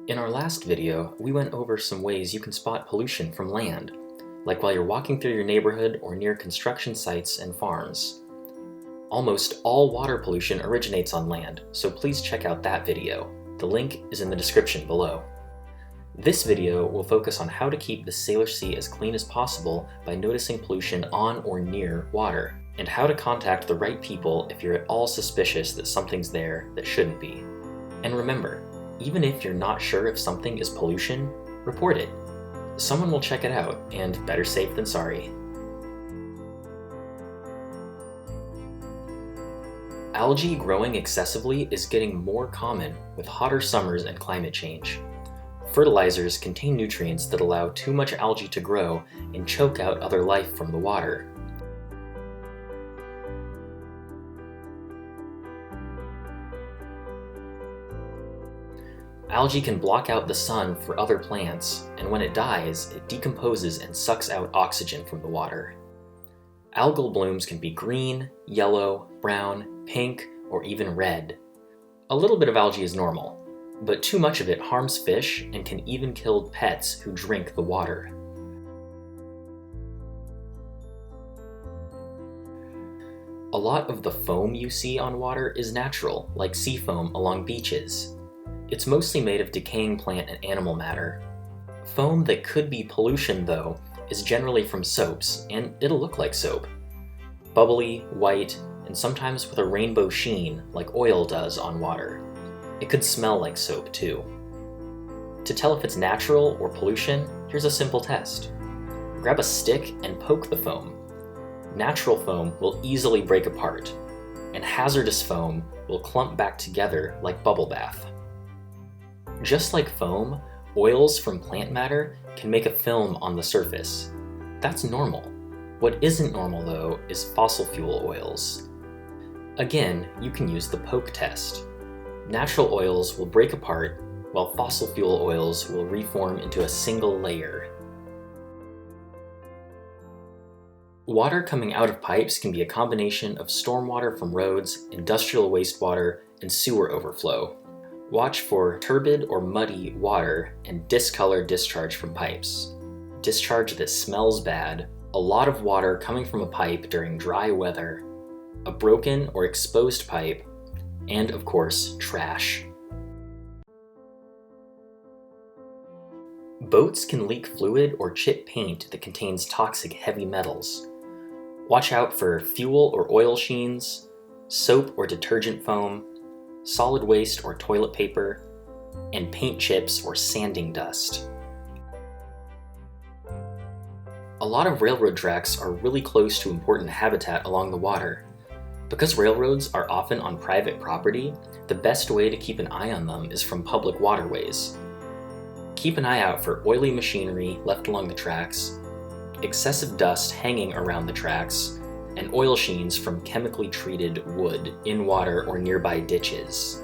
In our last video, we went over some ways you can spot pollution from land, like while you're walking through your neighborhood or near construction sites and farms. Almost all water pollution originates on land, so please check out that video. The link is in the description below. This video will focus on how to keep the Salish Sea as clean as possible by noticing pollution on or near water, and how to contact the right people if you're at all suspicious that something's there that shouldn't be. And remember, even if you're not sure if something is pollution, report it. Someone will check it out, and better safe than sorry. Algae growing excessively is getting more common with hotter summers and climate change. Fertilizers contain nutrients that allow too much algae to grow and choke out other life from the water. Algae can block out the sun for other plants, and when it dies, it decomposes and sucks out oxygen from the water. Algal blooms can be green, yellow, brown, pink, or even red. A little bit of algae is normal, but too much of it harms fish and can even kill pets who drink the water. A lot of the foam you see on water is natural, like sea foam along beaches. It's mostly made of decaying plant and animal matter. Foam that could be pollution, though, is generally from soaps, and it'll look like soap. Bubbly, white, and sometimes with a rainbow sheen, like oil does on water. It could smell like soap, too. To tell if it's natural or pollution, here's a simple test. Grab a stick and poke the foam. Natural foam will easily break apart, and hazardous foam will clump back together like bubble bath. Just like foam, oils from plant matter can make a film on the surface. That's normal. What isn't normal, though, is fossil fuel oils. Again, you can use the poke test. Natural oils will break apart, while fossil fuel oils will reform into a single layer. Water coming out of pipes can be a combination of stormwater from roads, industrial wastewater, and sewer overflow. Watch for turbid or muddy water and discolored discharge from pipes. Discharge that smells bad, a lot of water coming from a pipe during dry weather, a broken or exposed pipe, and of course, trash. Boats can leak fluid or chip paint that contains toxic heavy metals. Watch out for fuel or oil sheens, soap or detergent foam, solid waste or toilet paper, and paint chips or sanding dust. A lot of railroad tracks are really close to important habitat along the water. Because railroads are often on private property, the best way to keep an eye on them is from public waterways. Keep an eye out for oily machinery left along the tracks, excessive dust hanging around the tracks, and oil sheens from chemically treated wood in water or nearby ditches.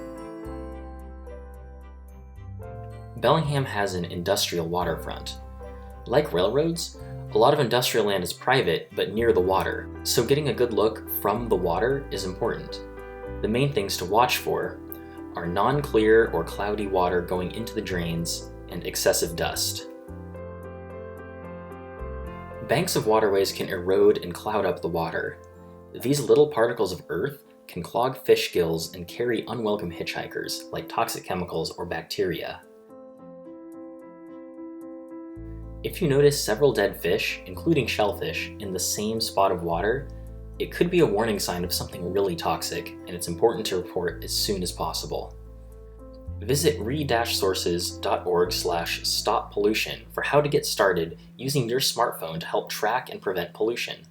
Bellingham has an industrial waterfront. Like railroads, a lot of industrial land is private but near the water, so getting a good look from the water is important. The main things to watch for are non-clear or cloudy water going into the drains and excessive dust. Banks of waterways can erode and cloud up the water. These little particles of earth can clog fish gills and carry unwelcome hitchhikers, like toxic chemicals or bacteria. If you notice several dead fish, including shellfish, in the same spot of water, it could be a warning sign of something really toxic, and it's important to report as soon as possible. Visit re-sources.org/stoppollution for how to get started using your smartphone to help track and prevent pollution.